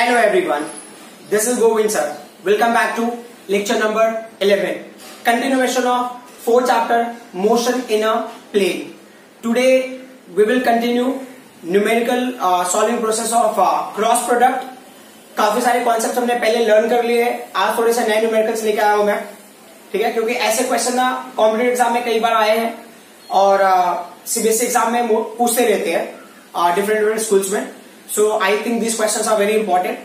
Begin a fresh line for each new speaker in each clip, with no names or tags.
Hello everyone, this is Govind sir. Welcome back to lecture number 11. Continuation of 4th chapter, Motion in a Plane. Today we will continue numerical solving process of cross product. काफी सारे concept हमने पहले learn कर लिए हैं. आज थोड़े से नए न्यूमेरिकल्स लेके आया हूं मैं, ठीक है, क्योंकि ऐसे क्वेश्चन ना कॉम्पिटेटिव एग्जाम में कई बार आए हैं और सीबीएसई एग्जाम में पूछते रहते हैं डिफरेंट स्कूल्स में. So I think this questions are very important.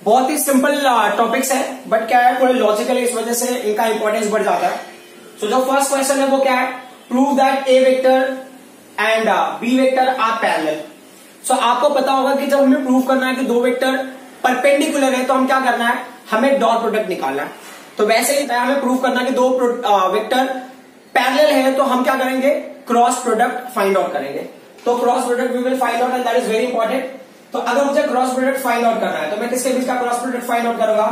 बहुत ही सिंपल टॉपिक्स है, बट क्या है, थोड़े लॉजिकल है, इस वजह से इनका इंपॉर्टेंस बढ़ जाता है. सो जो फर्स्ट क्वेश्चन है वो क्या है, prove that A vector and B vector are parallel. So आपको पता होगा कि जब हमें प्रूव करना है कि दो वेक्टर परपेंडिकुलर है तो हम क्या करना है, हमें डॉट प्रोडक्ट निकालना है. तो वैसे ही हमें प्रूव करना है कि दो वेक्टर पैरेलल है तो हम क्या करेंगे, क्रॉस प्रोडक्ट फाइंड आउट करेंगे. तो cross product we will find out and that is very important. तो अगर मुझे क्रॉस प्रोडक्ट फाइंड आउट करना है तो मैं किसके बीच का क्रॉस प्रोडक्ट फाइंड आउट करूंगा,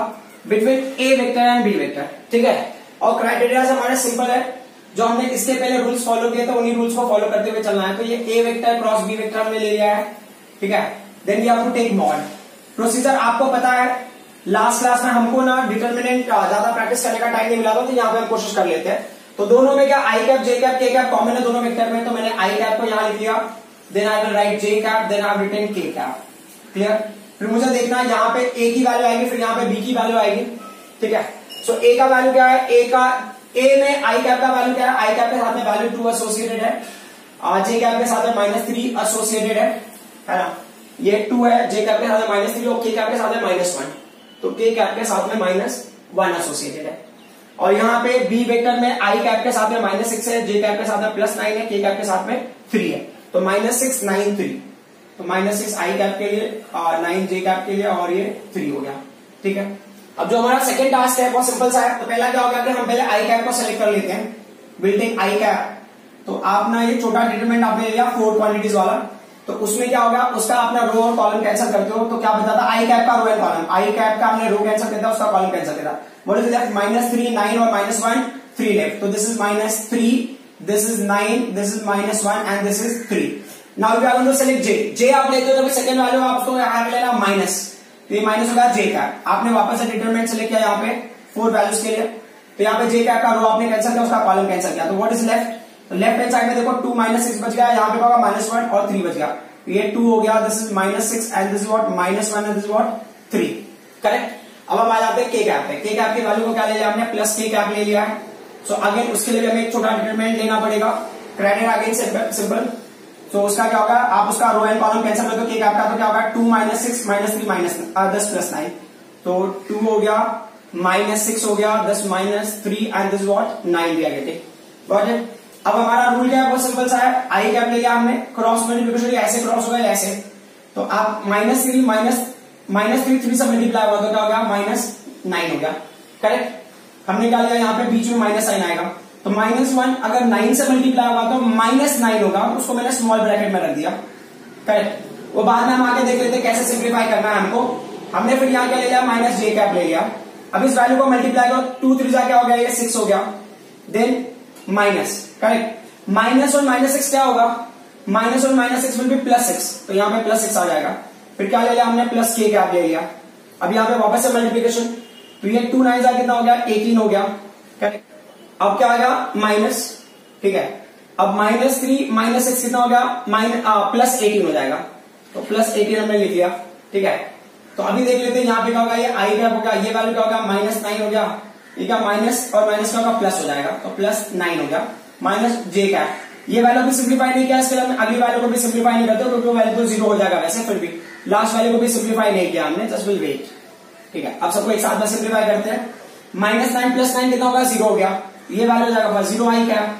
between A vector and B vector, ठीक है. और क्राइटेरिया हमारा सिंपल है, जो हमने इसके पहले रूल्स फॉलो किए थे उन्हीं रूल्स को फॉलो करते हुए चलना है. तो ये A vector cross B vector हमने ले लिया है, ठीक है. Then we have to take mod. Procedure आपको पता है, लास्ट क्लास में हमको ना डिटर्मिनेंट ज्यादा प्रैक्टिस करने का टाइम नहीं मिला था, तो यहाँ पे हम कोशिश कर लेते हैं. तो दोनों में क्या आई कैप जे कैप के कैप कॉमन है दोनों वेक्टर में, तो मैंने आई कैप को यहाँ लिख लिया. Then I will write J cap, then I return K cap. Clear. फिर मुझे देखना है यहाँ पे ए की वैल्यू आएगी, फिर यहाँ पे बी की वैल्यू आएगी, ठीक है. सो ए का वैल्यू क्या है, ए में आई कैप का वैल्यू क्या है, आई कैप के साथ में वैल्यू 2 एसोसिएटेड है, जे कैप के साथ में -3 एसोसिएटेड है ना. ये 2 है, जे कैप के साथ में -3 और के कैप के साथ में -1, तो के कैप के साथ में -1 एसोसिएटेड है. और यहाँ पे बी वेक्टर में आई कैप के साथ में -6 है, जे कैप के साथ में +9 है, के कैप के साथ में 3 है. तो -6 9 3, तो -6 आई कैप के लिए, 9 जे कैप के लिए, और ये 3 हो गया, ठीक है. अब जो हमारा सेकंड टास्क है बहुत सिंपल सा है. तो पहला क्या होगा कि हम पहले आई कैप को सेलेक्ट कर लेते हैं, विल टेक आई कैप. तो आप ना ये छोटा डिटरमिनेंट आपने लिया 4 क्वांटिटीज वाला, तो उसमें क्या होगा, उसका अपना रो और कॉलम कैंसिल करते हो तो क्या बचाता, आई कैप का row and column. I cap का हमने रो कैंसिल करता है, उसका कॉलम कैंसिल करता. व्हाट इज लेफ्ट, -3 9 और -1 3 लेफ्ट. तो this is -3, this is 9, this is -1 and this is 3. Now we are going to select J. J आप लेते हो तो सेकंड वैल्यू आपको यहाँ पे लेना माइनस, तो ये माइनस होगा जे कैप. आपने वापस से डिटरमिनेंट सेलेक्ट किया यहाँ पे 4 वैल्यूज के लिए, तो यहाँ पे जे कैप का रो आपने कैंसिल किया, उसका कॉलम कैंसिल किया. तो what is left, left hand side में देखो 2 -6 बच गया, यहाँ पे होगा -1 और 3 बच गया. ये 2 हो गया, this is -6 and this is what -1 and this is what 3. Correct. अब हम आ जाते हैं के कैप पे. के कैप की वैल्यू को क्या ले लिया हमने, प्लस के कैप ले लिया है. सो अगेन उसके लिए हमें एक छोटा डिटरमिनेंट लेना पड़ेगा. Criteria again simple. तो उसका क्या होगा, आप उसका रो एंड कॉलम कैंसिल कर दो के कैप का, तो क्या होगा 2 -6 -3 10 +9, तो 2 हो गया, -6 हो गया, 10 -3 and this what 9 we are getting. Got it. अब हमारा रूल क्या है, बहुत सिंपल सा है. आई कैप ले लिया हमने, क्रॉस मल्टीप्लिकेशन ऐसे क्रॉस होगा ऐसे, तो आप -3 3 से मल्टीप्लाई हुआ तो क्या हो गया, -9 हो गया. करेक्ट. हमने क्या लिया, यहाँ पे बीच में माइनस साइन आएगा, तो -1 अगर 9 से मल्टीप्लाई हुआ तो -9 होगा, उसको मैंने स्मॉल ब्रैकेट में रख दिया. करेक्ट. वो बाद में हम आके देख लेते हैं कैसे सिंप्लीफाई करना है हमको. हमने फिर यहाँ क्या ले लिया, -j कैप ले लिया. अब इस वैल्यू को मल्टीप्लाई करो, 2 3 क्या हो गया, ये 6 हो गया. Then minus, correct. माइनस और -6 क्या होगा, -1 -6 विल बी +6, तो यहाँ पे +6 आ जाएगा. फिर क्या ले लिया हमने, प्लस के कैप ले लिया. अब यहाँ पे वापस से मल्टीप्लीकेशन, तो ये 2 9 कितना हो गया, 18 हो गया. करेक्ट. अब क्या आ गया, माइनस, ठीक है. अब -3 -6 कितना हो गया, +18 हो जाएगा, तो +18 हमने लिख लिया, ठीक है. तो अभी देख लेते हैं यहाँ पे क्या होगा, ये आई कैप होगा, ये वैल्यू क्या होगा, -9 हो गया. ये क्या माइनस और माइनस का होगा प्लस हो जाएगा, तो +9 हो गया, -j कैप. ये वैल्यू भी सिंप्लीफाई नहीं किया, इसके लिए अगली वैल्यू को भी सिंप्लीफाई नहीं करते क्योंकि वो वैल्यू तो 0 हो जाएगा वैसे. फिर भी लास्ट वैल्यू को भी सिंप्लीफाई नहीं किया हमने, जस्ट विल वेट, ठीक है. अब सबको एक साथ में सिंप्लीफाई करते हैं. -9 + 9 कितना होगा, 0 हो गया. ये वैल्यू हो जाएगा 0 आई कैप,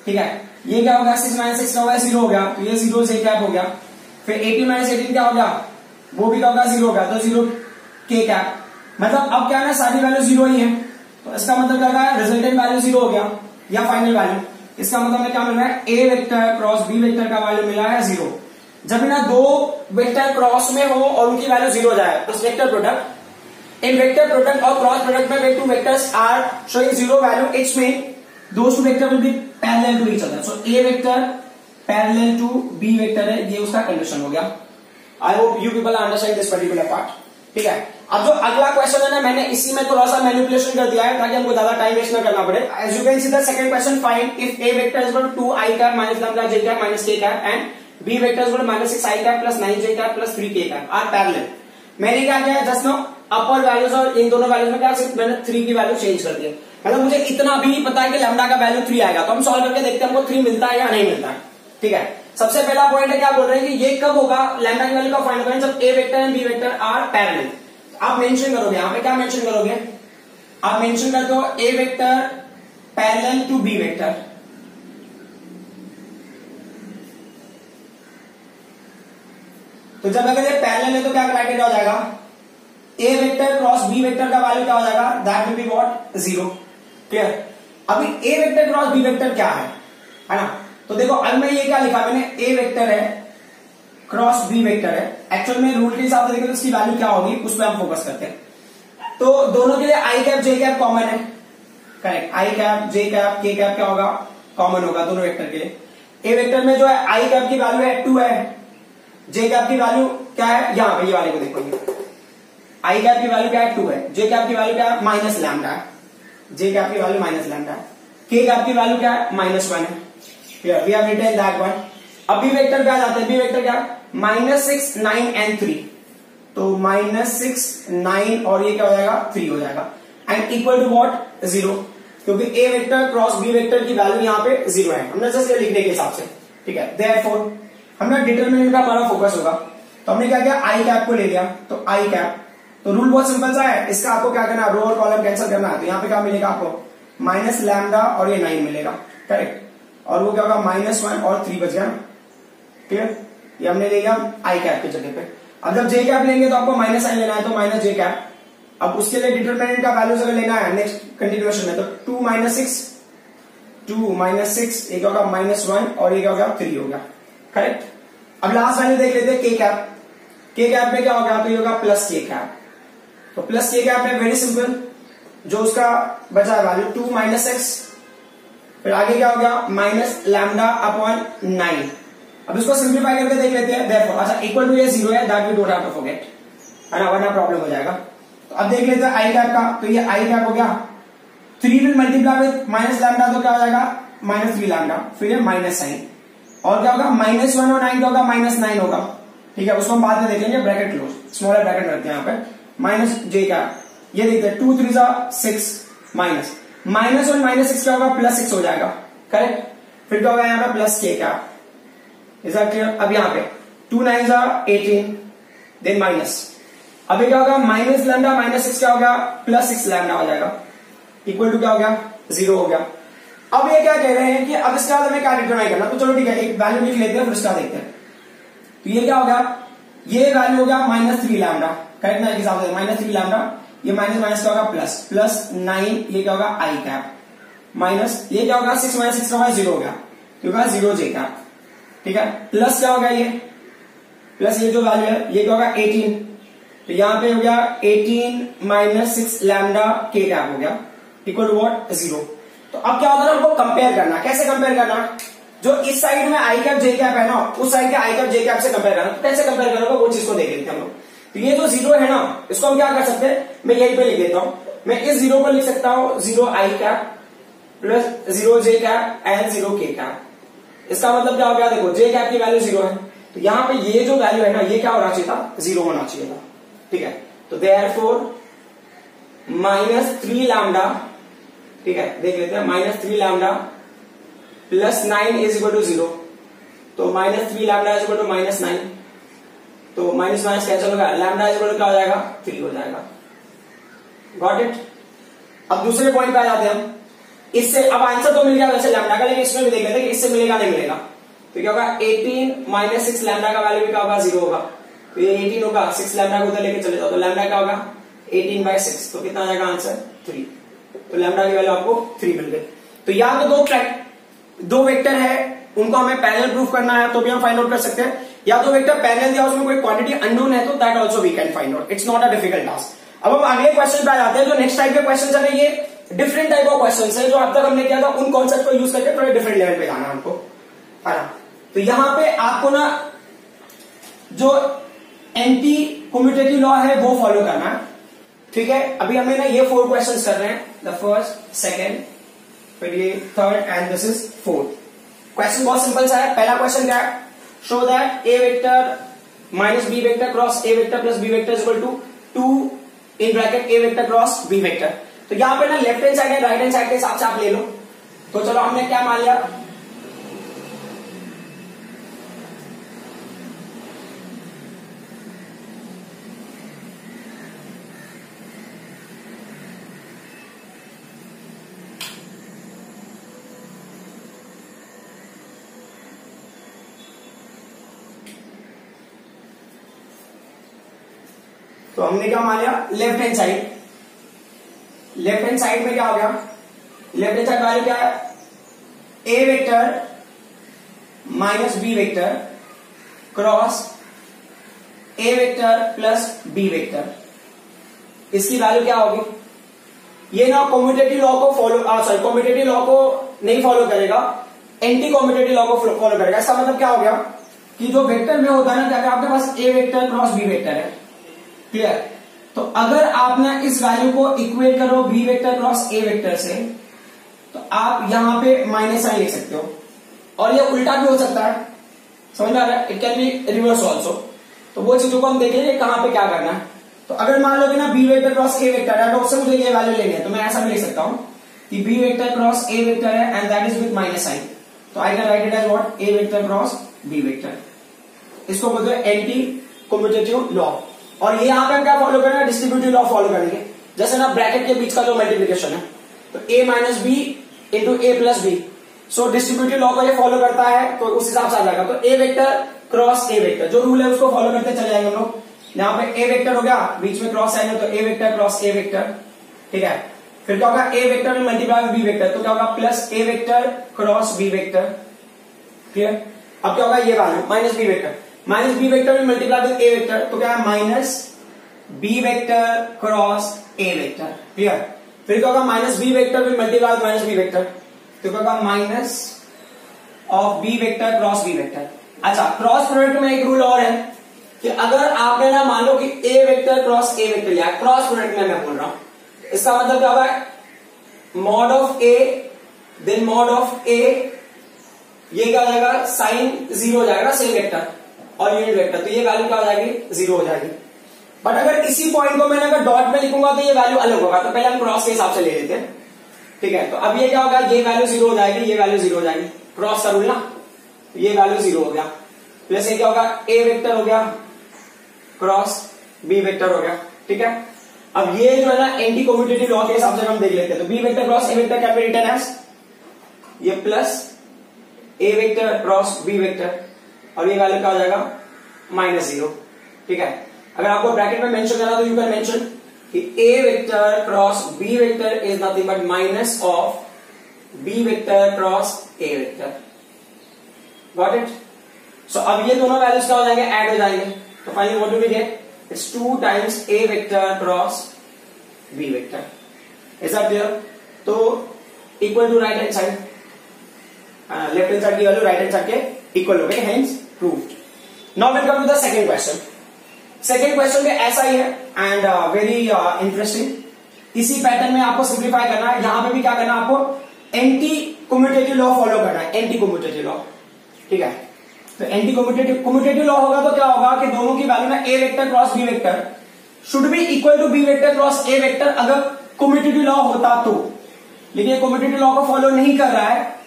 ठीक है. ये क्या होगा, 6 - 6 का होगा 0 हो गया, तो ये 0 जे कैप हो गया. फिर 18 - 18 क्या हो गया, वो भी क्या होगा 0 होगा, तो 0 के कैप. मतलब अब क्या है ना, सारी वैल्यू 0 ही है, तो इसका मतलब क्या है, रिजल्टेंट वैल्यू 0 हो गया या फाइनल वैल्यू. इसका मतलब हमें क्या मिल रहा है, A vector cross B vector का वैल्यू मिला है 0. जब ना दो वेक्टर क्रॉस में हो और उनकी वैल्यू 0 हो जाए तो vector product, in vector product or cross product में where two vectors are showing 0 value, it's mean those two vector will be parallel to each other. So A vector parallel to B vector है, ये उसका condition हो गया. I hope you people understand this particular part. ठीक है। अब जो अगला क्वेश्चन है ना, मैंने इसी में थोड़ा सा मैनिपुलेशन कर दिया है ताकि हमको ज्यादा टाइम वेस्ट ना करना पड़े। As you can see the second question, find if A vector is equal to 2 i cap minus lambda j cap minus k cap and b vector is equal to -6 i cap plus 9 j cap plus 3 k cap are parallel. मैंने क्या किया just now, अपर values और इन दोनों values में क्या सिर्फ मैंने 3 की वैल्यू चेंज कर दी। मतलब मुझे इतना भी पता है कि लैम्डा का वैल्यू 3 आएगा, तो हम सॉल्व करके देखते हैं हमको 3 मिलता है या नहीं मिलता है। ठीक है, सबसे पहला पॉइंट है क्या बोल रहे हैं कि ये कब होगा, लैम्डा की वैल्यू का फाइंड करें जब A vector and B vector are parallel. आप मेंशन करोगे, यहां पे क्या मेंशन करोगे, आप मेंशन करते हो A vector parallel to B vector. तो जब अगर ये पैरेलल है तो क्या क्राइटेरिया हो जाएगा, A vector cross B vector का वैल्यू क्या हो जाएगा, that will be what, 0। Clear. अभी ए वेक्टर क्रॉस बी वेक्टर क्या है ना, तो देखो अब मैं ये क्या लिखा मैंने, ए वेक्टर है क्रॉस बी वेक्टर है। एक्चुअल में रूल के हिसाब से देखें तो इसकी वैल्यू क्या होगी उस पर हम फोकस करते हैं। तो दोनों के लिए आई कैप जे कैप कॉमन है, करेक्ट। आई कैप जे कैप के कैप क्या होगा, कॉमन होगा दोनों वेक्टर के लिए। ए वेक्टर में जो है आई कैप की वैल्यू है 2 है, जे कैप की वैल्यू क्या है, यहां पे ये वाले को देखोगे, आई कैप की वैल्यू क्या है 2 है, जे कैप की वैल्यू क्या है माइनस लैम्डा है, जे कैप की वैल्यू माइनस लैम्डा है, के कैप की वैल्यू क्या है -1 है। Here we have written that one. अब बी वेक्टर क्या जाते हैं, बी वेक्टर क्या, -6 9 एंड 3, तो -6 9 और ये क्या हो जाएगा 3 हो जाएगा एंड इक्वल टू व्हाट 0, क्योंकि ए वेक्टर क्रॉस बी वेक्टर की वैल्यू यहाँ पे 0 है, हमने जस्ट लिखने के हिसाब से। ठीक है, देयरफॉर हमने डिटरमिनेंट का हमारा फोकस होगा, तो हमने क्या किया, आई कैप को ले लिया, तो आई कैप, तो रूल बहुत सिंपल सा है, इसका आपको क्या करना है, रो और कॉलम कैंसिल करना है। तो यहाँ पे क्या मिलेगा आपको माइनस लैम्डा और ये 9 मिलेगा, करेक्ट, और वो क्या होगा -1 और 3 बच गया। क्लियर, ये हमने ले लिया आई कैप की जगह पे। अब जब जे कैप लेंगे तो आपको माइनस आई लेना है, तो माइनस जे कैप। अब उसके लिए डिटरमिनेंट का वैल्यूज अगर लेना है नेक्स्ट कंटिन्यूएशन में, तो 2 - 6 ये क्या होगा -1 और ये क्या होगा 3 होगा, करेक्ट। अब लास्ट वैल्यू देख लेते हैं के कैप। के कैप में क्या होगा, तो ये होगा प्लस के कैप। तो प्लस के कैप में वेरी सिंपल, जो उसका बचा वैल्यू 2 - 6, फिर आगे क्या हो गया माइनस लैम्डा अपॉन 9। अब इसको सिंप्लीफाई करके देख लेते हैं, देयरफॉर अच्छा इक्वल टू ये 0 है, that we don't have to forget, है ना, वरना प्रॉब्लम हो जाएगा। तो अब देख लेते हैं आई कैप का, तो ये आई कैप हो गया 3 will multiply with minus lambda, तो क्या हो जाएगा -3 लैम्डा, फिर ये माइनस साइन, और क्या होगा -1 और 9 क्या होगा -9 होगा। ठीक है, उसको हम बाद में देख लेंगे, ब्रैकेट क्लोज, स्मॉलर ब्रैकेट रखते हैं यहाँ पे, माइनस जे कैप, ये देखते हैं 2 3 6 माइनस और -6 क्या होगा +6 हो जाएगा, करेक्ट। फिर क्या होगा यहाँ पे प्लस के कैप, इज दैट क्लियर। अब यहाँ पे 2 9 18 देन माइनस, अभी क्या होगा माइनस लैम्डा -6 क्या होगा +6 लैम्डा हो जाएगा, इक्वल टू क्या हो गया 0 हो गया। अब ये क्या कह रहे हैं कि अब इसके बाद हमें क्या डिटरमाइन करना, तो चलो ठीक है एक वैल्यू लिख लेते हैं फिर इसका देखते हैं। तो ये क्या होगा, ये वैल्यू हो गया -3 लैम्डा, करेक्ट ना, एक हिसाब से -3 लैम्डा, ये माइनस माइनस क्या होगा प्लस 9 ये क्या होगा आई कैप, माइनस ये क्या होगा 6 - 6 क्या होगा 0 हो गया, क्योंकि 0 जे कैप। ठीक है, प्लस क्या होगा ये, प्लस ये जो वैल्यू है ये क्या होगा 18, तो यहां पे हो गया 18 - 6 लैम्डा के कैप हो गया, इक्वल टू व्हाट 0। तो अब क्या होता है हमको कंपेयर करना, कैसे कंपेयर करना, जो इस साइड में आई कैप जे कैप है ना, उस साइड के आई कैप जे कैप से कंपेयर करना। तो कैसे कंपेयर करोगे वो चीज को देख लेते हैं हम लोग। तो ये जो 0 है ना, इसको हम क्या कर सकते हैं, मैं यहीं पे लिख देता हूं, मैं इस 0 को लिख सकता हूं 0 I cap plus 0 J cap and 0 K cap. इसका मतलब क्या हो गया, देखो जे कैप की वैल्यू 0 है, तो यहां पे ये जो वैल्यू है ना, ये क्या होना चाहिए था 0 होना चाहिए था। ठीक है, तो देयरफॉर -3 लैम्डा, ठीक है देख लेते हैं, -3 lambda plus 9 is equal to 0, तो -3 लैम्डा इज इक्वल टू -9, तो माइनस माइनस कैंसिल होगा, लैम्डा इज इक्वल टू क्या हो जाएगा 3 हो जाएगा। Got it. अब दूसरे पॉइंट पे आ जाते हैं हम, इससे अब आंसर तो मिल गया वैसे लैम्डा का, लेकिन इसमें भी देख लेते हैं कि इससे मिलेगा नहीं मिलेगा। तो क्या होगा 18 - 6 लैम्डा का वैल्यू भी क्या होगा 0 होगा, तो ये 18 होगा, 6 लैम्डा को उधर लेके चले जाओ, तो लैम्डा क्या होगा 18/6, तो कितना आ जाएगा आंसर 3। तो लैम्डा की वैल्यू आपको 3 मिल गई। तो या तो दो वेक्टर है, उनको हमें पैरेलल प्रूफ करना है तो भी हम फाइंड आउट कर सकते हैं, या तो वेक्टर पैरेलल दिया उसमें कोई क्वांटिटी अननोन है तो that also we can find out, it's not a difficult task. अब हम अगले क्वेश्चन पे आ जाते हैं, जो नेक्स्ट टाइप के क्वेश्चन है ये डिफरेंट टाइप ऑफ क्वेश्चन है, जो अब तक हमने किया था उन कॉन्सेप्ट को यूज करके थोड़े डिफरेंट लेवल पे जाना है हमको, है ना। तो यहां पे आपको ना जो एंटी कम्यूटेटिव लॉ है वो फॉलो करना है, ठीक है। अभी हमें ना ये 4 क्वेश्चंस कर रहे हैं, द फर्स्ट, सेकेंड, फिर ये third and this is fourth. Question बहुत सिंपल सा है। पहला क्वेश्चन क्या है, show that A vector minus B vector cross A vector plus B vector is equal to 2 in bracket A vector cross B vector. तो यहां पे ना left hand side and right hand side के हिसाब से आप ले लो। तो चलो हमने क्या मान लिया, तो हमने क्या मान लिया, left hand side. Left hand side में क्या हो गया, लेफ्ट हैंड साइड वैल्यू क्या है, A vector minus B vector cross A vector plus B vector. इसकी वैल्यू क्या होगी, ये ना कम्यूटेटिव लॉ को फॉलो, सॉरी कम्यूटेटिव लॉ को नहीं फॉलो करेगा, एंटी कम्यूटेटिव लॉ को फॉलो करेगा। इसका मतलब क्या हो गया कि जो वेक्टर में होता है ना, क्या आपके पास A vector cross B vector है, क्लियर। तो अगर आप ना इस वैल्यू को इक्वेट करो B vector cross A vector से, तो आप यहां पे माइनस साइन लिख सकते हो, और ये उल्टा भी हो सकता है, समझ में आ रहा है, it can be reverse also. तो वो चीजों को हम देखेंगे कहां पे क्या करना है। तो अगर मान लो कि ना B vector cross A vector है, तो उससे मुझे ये वैल्यू लेनी है, तो मैं ऐसा भी लिख सकता हूं कि B vector cross A vector है and that is with minus sign. तो I can write it as what, A vector cross B vector. इसको बोलते हैं एंटी कम्यूटेटिव लॉ। और ये यहां पे हम क्या फॉलो करेंगे, डिस्ट्रीब्यूटिव लॉ फॉलो करेंगे। जैसे ना ब्रैकेट के बीच का जो मल्टीप्लीकेशन है, तो a minus B into A plus B, so distributive law को ये फॉलो करता है, तो उस हिसाब से आ जाएगा। तो A vector cross A vector, जो रूल है उसको फॉलो करते चले जाएंगे हम लोग। यहाँ पे ए वेक्टर हो गया, बीच में क्रॉस साइन है, तो A vector cross A vector, ठीक है। फिर क्या होगा, ए वेक्टर में मल्टीप्लाई बी वेक्टर, तो क्या होगा plus A vector cross B vector, clear. अब क्या होगा, ये value minus B vector, minus B vector में मल्टीप्लाई विद ए वेक्टर, तो क्या है minus B vector cross A vector, clear. फिर क्या होगा, माइनस बी वेक्टर में multiply with minus B vector, तो क्या होगा minus of B vector cross B vector. अच्छा, क्रॉस प्रोडक्ट में एक रूल और है कि अगर आपने ना मान लो कि A vector cross A vector लिया, क्रॉस प्रोडक्ट में मैं बोल रहा हूं, इसका मतलब क्या होगा, mod of A then mod of A, ये क्या हो जाएगा, साइन 0 हो जाएगा, सेम वेक्टर और यूनिट वेक्टर, तो ये वैल्यू क्या हो जाएगी, 0 हो जाएगी। बट अगर इसी पॉइंट को मैंने अगर डॉट में लिखूंगा तो ये वैल्यू अलग होगा, तो पहले हम क्रॉस के हिसाब से ले लेते हैं, ठीक है। तो अब ये क्या होगा, ये वैल्यू 0 हो जाएगी, ये वैल्यू 0 हो जाएगी, क्रॉस का रूल ना, तो ये वैल्यू 0 हो गया। प्लस ये क्या होगा, ए वेक्टर हो गया क्रॉस बी वेक्टर हो गया, ठीक है। अब ये जो है ना एंटी कम्यूटेटिव लॉ के हिसाब से हम देख लेते हैं। तो B vector cross A vector क्या रिटर्न है, ये plus A vector cross B vector, और ये वैल्यू क्या हो जाएगा -0, ठीक है। अगर आपको ब्रैकेट में मेंशन करना तो यू कैन मेंशन कि A vector cross B vector is nothing but minus of B vector cross A vector, got it. So अब ये दोनों वैल्यूज क्या हो जाएंगे, ऐड हो जाएंगे। तो finally what do we get, it's 2 times A vector cross B vector, is that clear. तो equal to right hand side, left hand side की वैल्यू राइट हैंड साइड के इक्वल हो गए, hence proved. Now will come to the second question. Second question भी ऐसा ही है and very interesting. इसी पैटर्न में आपको सिंप्लीफाई करना है, यहां पे भी क्या करना है, आपको एंटी कम्यूटेटिव लॉ फॉलो करना है, एंटी कम्यूटेटिव लॉ, ठीक है। तो एंटी कम्यूटेटिव लॉ होगा तो क्या होगा कि दोनों की वैल्यू ना A vector cross B vector should be equal to B vector cross A vector, अगर कम्यूटेटिव लॉ होता तो। लेकिन कम्यूटेटिव लॉ को फॉलो नहीं कर रहा है,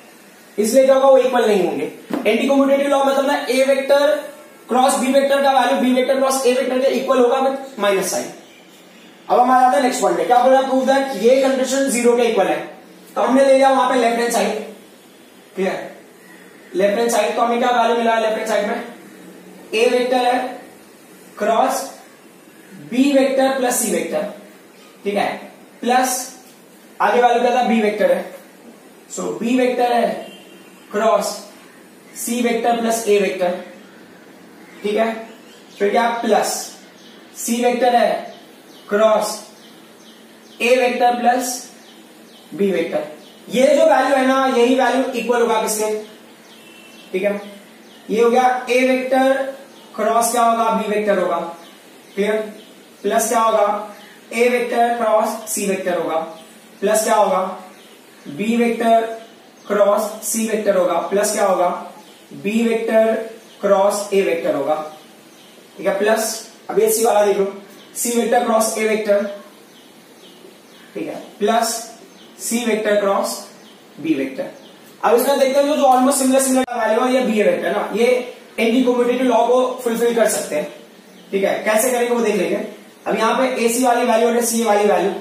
इसलिए क्या होगा, वो इक्वल नहीं होंगे। एंटी कम्यूटेटिव लॉ मतलब ना A vector cross B vector का value B vector cross A vector के इक्वल होगा विद माइनस साइन। अब हम आ जाते हैं नेक्स्ट पॉइंट पे, क्या बोला, प्रूव दैट ये कंडीशन 0 के इक्वल है। तो हमने ले लिया वहां पे left hand side, clear. Left hand side, तो हमें क्या वैल्यू मिला है लेफ्ट हैंड साइड में, ए वेक्टर है cross B vector plus C vector, ठीक है, प्लस आगे वैल्यू क्या था, बी वेक्टर है, सो बी वेक्टर है cross C vector plus A vector, ठीक है। फिर क्या, प्लस सी वेक्टर है cross A vector plus B vector. ये जो वैल्यू है ना, यही वैल्यू इक्वल होगा किसके, ठीक है। ये हो गया ए वेक्टर क्रॉस क्या होगा, बी वेक्टर होगा, क्लियर। प्लस क्या होगा, A vector cross C vector होगा, प्लस क्या होगा, B vector cross C vector होगा, प्लस क्या होगा, B vector cross A vector होगा, ठीक है। प्लस अब ये सी वाला देख लो, C vector cross A vector, ठीक है, plus C vector cross B vector. अब इसमें देखते हैं जो ऑलमोस्ट सिमिलर वैल्यू है, ये बी वेक्टर ना, ये एंटी कम्यूटेटिव लॉ को फुलफिल कर सकते हैं, ठीक है। कैसे करेंगे वो देख लेंगे। अब यहाँ पे ए सी वाली वैल्यू और सी वाली वैल्यू,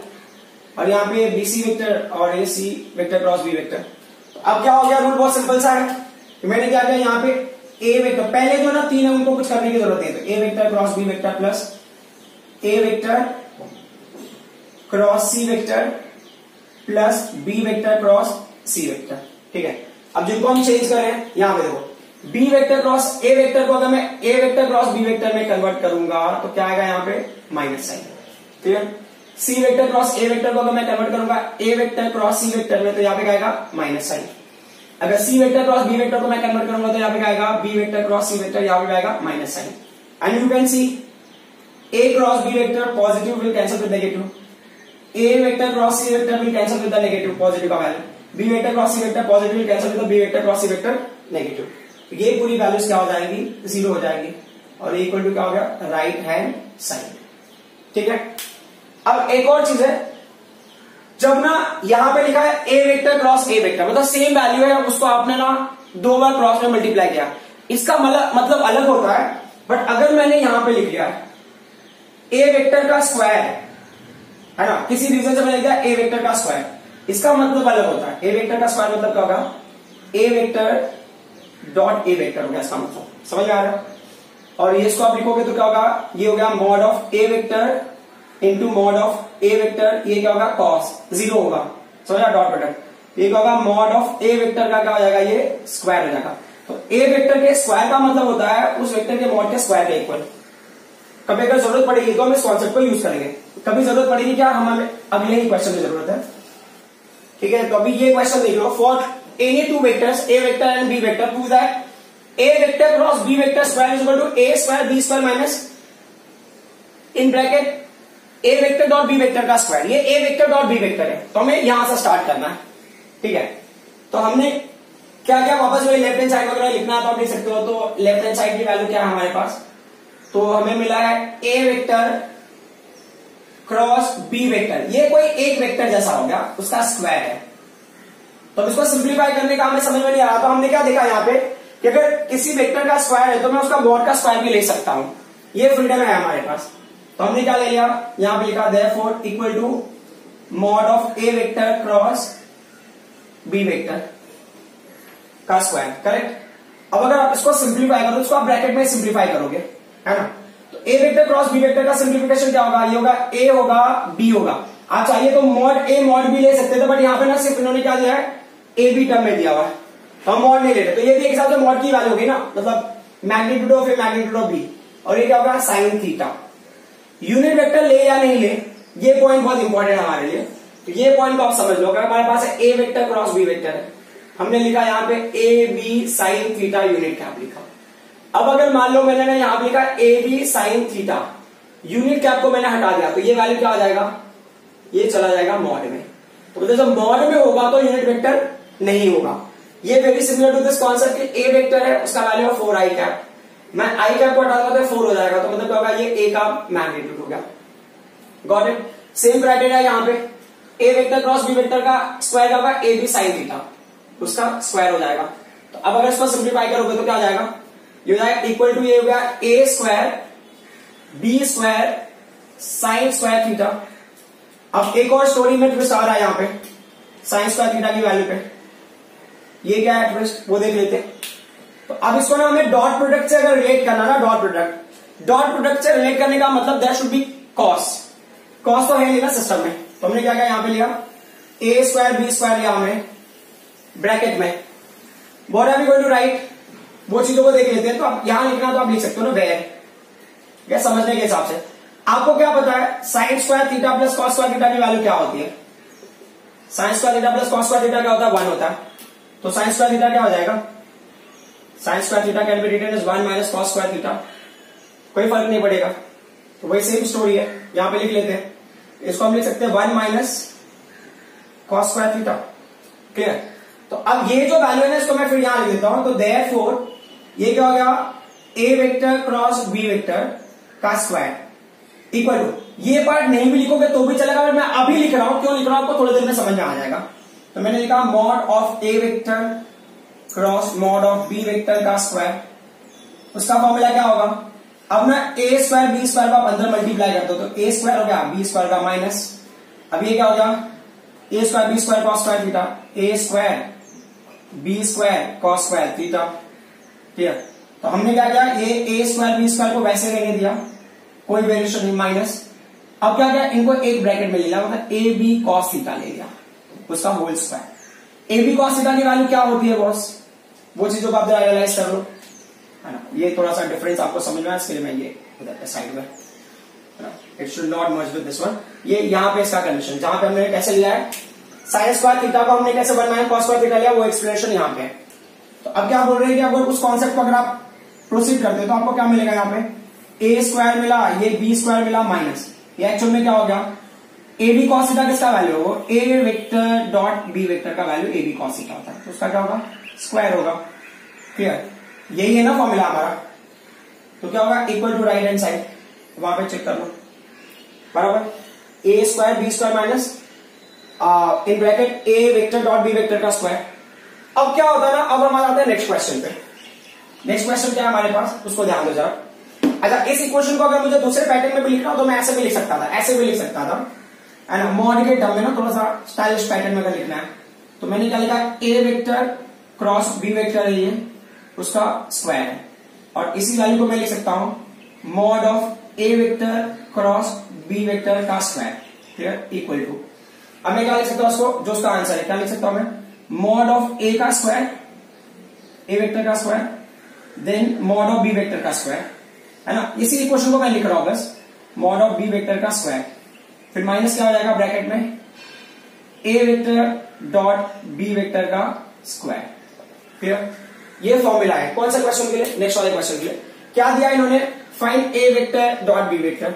और यहाँ पे बी सी वेक्टर और ए सी वेक्टर क्रॉस बी वेक्टर। अब क्या हो गया, रूल बहुत सिंपल सा है। मैंने क्या किया, यहाँ पे ए वेक्टर पहले जो ना तीन है उनको कुछ करने की जरूरत है, तो A vector cross B vector plus A vector cross C vector plus B vector cross C vector, ठीक है। अब जिनको हम चेंज करें, यहां पे देखो B vector cross A vector को अगर मैं A vector cross B vector में कन्वर्ट करूंगा तो क्या आएगा, यहाँ पे minus sign, clear. C vector cross A vector को अगर मैं कन्वर्ट करूंगा A vector cross C vector में, तो यहाँ पे क्या आएगा, माइनस साइन। अगर C vector cross B vector को मैं कन्वर्ट करूंगा तो यहाँ पे क्या आएगा, B vector cross C vector, यहाँ पे आएगा minus sign. And you can see A cross B vector positive will cancel with negative, A vector cross C vector will cancel with the negative positive का value, B vector cross C vector positive will cancel with the B vector cross C vector negative. ये पूरी values क्या हो जाएंगी, zero हो जाएंगी, और equal to क्या हो गया, राइट हैंड साइड, ठीक है। अब एक और चीज है, जब ना यहां पे लिखा है A vector cross A vector, मतलब सेम वैल्यू है, उसको आपने ना दो बार क्रॉस में मल्टीप्लाई किया, इसका मतलब अलग होता है। बट अगर मैंने यहां पे लिख लिया ए वेक्टर का स्क्वायर है ना, किसी रीजन से मैंने लिख दिया ए वेक्टर का स्क्वायर, इसका मतलब अलग होता है। ए वेक्टर का स्क्वायर मतलब क्या होगा, A vector dot A vector हो गया, इसका मतलब समझ आ रहा है। और ये इसको आप लिखोगे तो क्या होगा, ये हो गया mod of A vector into mod of A vector, ये क्या होगा, कॉस जीरो होगा, समझा, डॉट प्रोडक्ट, ये क्या होगा, मॉड ऑफ ए वेक्टर का क्या हो जाएगा, ये स्क्वायर हो जाएगा। तो ए वेक्टर के स्क्वायर का मतलब होता है उस वेक्टर के मॉड के स्क्वायर के इक्वल। कभी अगर जरूरत पड़ेगी तो हम इस कॉन्सेप्ट को यूज करेंगे, कभी जरूरत पड़ेगी क्या, हमें अगले ही क्वेश्चन में जरूरत है, ठीक है। तो अभी ये क्वेश्चन देख लो, for any two vectors A vector and B vector, prove that A vector cross B vector square is equal to A square B square minus in bracket A vector dot B vector का square. ये A vector dot B vector है, तो हमें यहां से start करना है, ठीक है। तो हमने क्या क्या, वापस वही लेफ्ट हैंड साइड वगैरह लिखना है तो आप लिख सकते हो। तो लेफ्ट हैंड साइड की वैल्यू क्या है हमारे पास, तो हमें मिला है A vector cross B vector, ये कोई एक वेक्टर जैसा हो गया, उसका स्क्वायर है। तो अब इसको सिंप्लीफाई करने का हमें समझ में नहीं आ रहा, तो हमने क्या देखा यहाँ पे कि अगर किसी वेक्टर का स्क्वायर है तो मैं उसका मॉड का स्क्वायर भी ले सकता हूं, ये फ्रीडम है हमारे पास। तो हमने क्या ले लिया, यहां पे लिखा therefore equal to mod of A vector cross B vector का स्क्वायर, करेक्ट। अब अगर आप इसको सिंप्लीफाई करो, इसको आप ब्रैकेट में सिंप्लीफाई करोगे, है ना, तो A vector cross B vector का सिंप्लीफिकेशन क्या होगा, ये होगा ए होगा बी होगा। आप चाहिए तो मॉड ए मॉड बी ले सकते थे, बट यहां पे ना सिर्फ इन्होंने क्या दिया है, ए बी टर्म में दिया हुआ है, तो हम मॉड नहीं ले रहे। तो ये भी एक हिसाब से मॉड की वैल्यू होगी ना, मतलब magnitude of A magnitude of B, और ये क्या होगा, साइन थीटा। यूनिट वेक्टर ले या नहीं ले, ये पॉइंट बहुत इंपॉर्टेंट है हमारे लिए, तो ये पॉइंट को आप समझ लो। अगर हमारे पास है A vector cross B vector है, हमने लिखा यहाँ पे A B sine theta unit cap लिखा। अब अगर मान लो मैंने ना यहां पे लिखा A B sine theta, unit cap को मैंने हटा दिया, तो ये वैल्यू क्या आ जाएगा, ये चला जाएगा मॉड में। तो जब मॉड में होगा तो यूनिट वेक्टर नहीं होगा। ये very similar to this concept कि ए वेक्टर है, उसका वैल्यू है 4 आई कैप, मैं आई कैप को हटा दूंगा तो 4 हो जाएगा, तो मतलब क्या होगा, ये ए का मैग्नीट्यूड हो गया। Got it. सेम क्राइटेरिया यहाँ पे ए वेक्टर क्रॉस बी वेक्टर का स्क्वायर क्या होगा, ए बी साइन थीटा, उसका स्क्वायर हो जाएगा। तो अब अगर इसको सिंप्लीफाई करोगे तो क्या हो जाएगा, ये हो जाएगा इक्वल टू, ये हो गया A square B square sine square theta. अब एक और स्टोरी में ट्विस्ट आ रहा है यहाँ पे साइन स्क्वायर थीटा की वैल्यू पे, ये क्या है ट्विस्ट वो देख लेते हैं। तो अब इसको ना हमें डॉट प्रोडक्ट से अगर रिलेट करना ना, डॉट प्रोडक्ट से रिलेट करने का मतलब that should be cos. Cos तो है नहीं ना सिस्टम में, तो हमने क्या किया, यहां पे लिया ए स्क्वायर बी स्क्वायर लिया हमने ब्रैकेट में, what are we going to write, वो चीजों को देख लेते हैं। तो आप यहां लिखना तो आप लिख सकते हो ना वेयर, क्या समझने के हिसाब से। आपको क्या पता है sign square theta plus cos square theta की वैल्यू क्या होती है, sign square theta plus cos square theta क्या होता है, 1 होता है। तो साइन स्क्वायर थीटा क्या हो जाएगा, sine square theta can be written as 1 minus cos square theta, कोई फर्क नहीं पड़ेगा, तो वही सेम स्टोरी है, यहां पे लिख लेते हैं। इसको हम लिख सकते हैं 1 minus cos square theta. Clear? तो अब ये जो वैल्यू है ना, इसको मैं फिर यहां लिख देता हूं। तो देयरफॉर ये क्या हो गया, ए वेक्टर क्रॉस बी वेक्टर का स्क्वायर इक्वल टू, ये पार्ट नहीं भी लिखोगे तो भी चलेगा, मैं अभी लिख रहा हूं। क्यों लिख रहा हूं आपको थोड़ी देर में समझ में आ जाएगा। तो मैंने लिखा mod of A vector cross mod of B vector का स्क्वायर। उसका फॉर्मूला क्या होगा, अब ना ए स्क्वायर बी स्क्वायर का आप अंदर मल्टीप्लाई करते हो तो ए स्क्वायर हो गया बी स्क्वायर का माइनस, अब ये क्या हो गया A square B square cos square theta, A square B square cos square theta. Clear? तो हमने क्या किया, ये ए स्क्वायर बी स्क्वायर को वैसे रहने दिया, कोई वेरिएशन नहीं, माइनस। अब क्या किया, इनको एक ब्रैकेट में ले लिया, मतलब ए बी कॉस थीटा ले लिया, उसका whole square. A B cos theta की वैल्यू क्या होती है बॉस, वो चीजों को आप जरा एनालाइज कर लो, है ना। ये थोड़ा सा डिफरेंस आपको समझ में आया, इसके लिए मैं ये उधर साइड में, it should not merge with this one. ये यहाँ पे इसका कंडीशन, जहां पे हमने कैसे लिया है साइन स्क्वायर थीटा को हमने कैसे 1 माइनस कॉस स्क्वायर थीटा लिया, वो एक्सप्लेनेशन यहाँ पे है। तो अब क्या बोल रहे हैं कि अगर उस कॉन्सेप्ट को अगर आप प्रोसीड करते हो तो आपको क्या मिलेगा, यहाँ पे ए स्क्वायर मिला, ये बी स्क्वायर मिला माइनस, ये एक्चुअल में क्या हो गया, ए बी कॉस थीटा किसका वैल्यू होगा, A vector dot B vector का value A B cos theta होता है, तो उसका क्या होगा, स्क्वायर होगा। क्लियर? यही है ना फॉर्मूला हमारा। तो क्या होगा, equal to right hand side, वहां पे चेक कर लो, बराबर A square B square minus in bracket A vector dot B vector का स्क्वायर। अब क्या होता है ना, अब हम आ जाते हैं नेक्स्ट क्वेश्चन पे। नेक्स्ट क्वेश्चन क्या है हमारे पास, उसको ध्यान दो जरा। अच्छा, इस इक्वेशन को अगर मुझे दूसरे पैटर्न में भी लिखना हो तो मैं ऐसे भी लिख सकता था, ऐसे भी लिख सकता था, है ना। मॉड के टर्म में ना थोड़ा सा स्टाइलिश पैटर्न में अगर लिखना है तो मैंने क्या लिखा, ए वेक्टर क्रॉस बी वेक्टर है, ये उसका स्क्वायर है, और इसी वैल्यू को मैं लिख सकता हूं mod of A vector cross B vector का स्क्वायर। क्लियर? इक्वल टू, अब मैं क्या लिख सकता हूं उसको, जो उसका आंसर है क्या लिख सकता हूं मैं, मॉड ऑफ ए का स्क्वायर, ए वेक्टर का square, then mod of B vector का स्क्वायर, है ना। इसी इक्वेशन को मैं लिख रहा हूं बस, मॉड ऑफ बी वेक्टर का स्क्वायर, फिर माइनस क्या हो जाएगा ब्रैकेट में ए वेक्टर डॉट बी वेक्टर का स्क्वायर। क्लियर? ये फॉर्मूला है कौन सा क्वेश्चन के लिए, नेक्स्ट वाले क्वेश्चन के लिए। क्या दिया इन्होंने, find A vector dot B vector,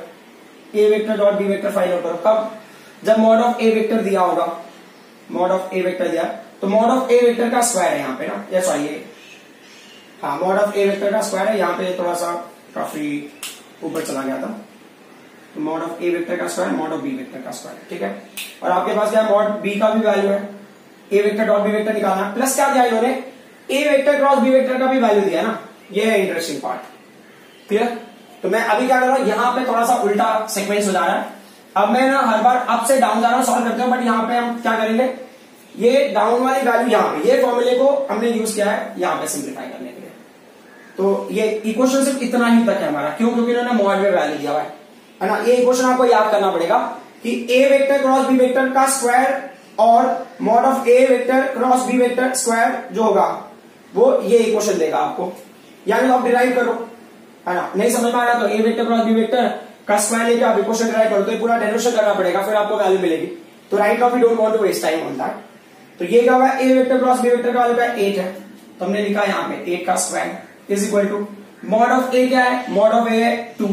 A vector dot B vector find out करो। कब, जब मॉड ऑफ ए वेक्टर दिया होगा, मॉड ऑफ ए वेक्टर दिया, तो मॉड ऑफ ए वेक्टर का स्क्वायर है यहाँ पे ना, या सॉरी हाँ, मॉड ऑफ ए वेक्टर का स्क्वायर है, यहाँ पे थोड़ा सा काफी ऊपर चला गया था। तो मॉड ऑफ ए वेक्टर का square, mod of B vector का स्क्वायर, ठीक है। और आपके पास क्या है, मॉड बी का भी वैल्यू है, A vector dot B vector निकालना, प्लस क्या दिया इन्होंने, ए वेक्टर क्रॉस बी वेक्टर का भी वैल्यू दिया ना, ये है इंटरेस्टिंग पार्ट। क्लियर? तो मैं अभी क्या कर रहा हूं, यहां पे थोड़ा सा उल्टा सीक्वेंस हो जा रहा है। अब मैं ना हर बार अप से डाउन जा रहा हूं, सॉल्व करते हैं, बट यहां पे हम क्या करेंगे, ये डाउन वाली वैल्यू यहां पे, ये फॉर्मूले को हमने यूज किया है यहां पे सिंप्लीफाई करने के लिए। तो ये इक्वेशन सिर्फ इतना ही तक है हमारा, क्यों, क्योंकि इन्होंने मॉड में वैल्यू दिया हुआ है ना। ये इक्वेशन आपको याद करना पड़ेगा कि A vector cross B vector का स्क्वायर और mod of A vector cross B vector square जो होगा वो ये इक्वेशन देगा आपको, यानी आप डिराइव करो, है ना। नहीं समझ में आ रहा तो A vector cross B vector का स्क्वायर लेके आप इक्वेशन डिराइव करो, तो ये पूरा डेरिवेशन करना पड़ेगा, फिर आपको वैल्यू मिलेगी। तो right off, you don't want to waste time on that. तो ये क्या होगा, A vector cross B vector का वैल्यू क्या 8 है, तो हमने लिखा यहाँ पे 8 का square is equal to mod of A क्या है, मॉड ऑफ ए है 2,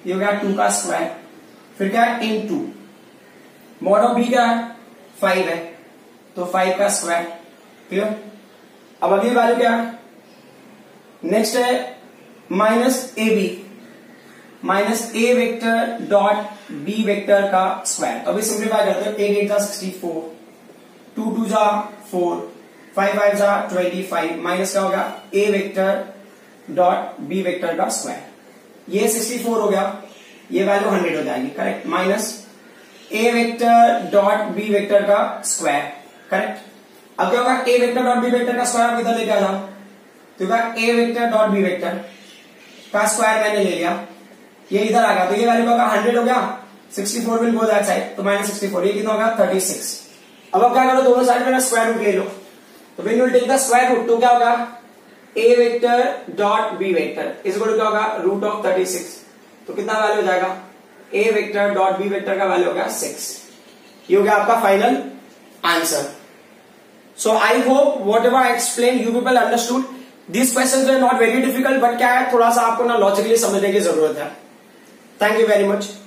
ये हो गया 2 का स्क्वायर, फिर क्या है इन 2, मॉड ऑफ बी क्या है 5 है, तो 5 का स्क्वायर। क्लियर? अब अगली वैल्यू क्या है, नेक्स्ट है minus A B, minus A vector dot B vector का स्क्वायर। तो अभी सिंप्लीफाई करते हैं, 8 8 जा 64, 2 2 जा 4, 5 5 जा 25, माइनस क्या होगा A vector dot B vector का स्क्वायर, ये 64 हो गया, ये वैल्यू 100 हो जाएगी, correct, minus A vector dot B vector का स्क्वायर, करेक्ट। अब क्या होगा, A vector dot B vector का स्क्वायर आप इधर लेके आ जाओ, तो A vector dot B vector का स्क्वायर मैंने ले लिया, ये इधर आ गया, तो ये वैल्यू होगा 100 हो गया, 64 विल गो दैट साइड, तो माइनस 64, ये कितना होगा 36। अब क्या करो, दोनों साइड में स्क्वायर रूट ले लो, तो when you will take the square root, तो क्या होगा A vector dot B vector is equal to क्या होगा रूट ऑफ 36, तो कितना वैल्यू हो जाएगा, A vector dot B vector का वैल्यू हो गया 6। ये हो गया आपका final answer. So I hope whatever I explain you people understood. This questions are not very difficult, but क्या है थोड़ा सा आपको ना लॉजिकली समझने की जरूरत है। Thank you very much.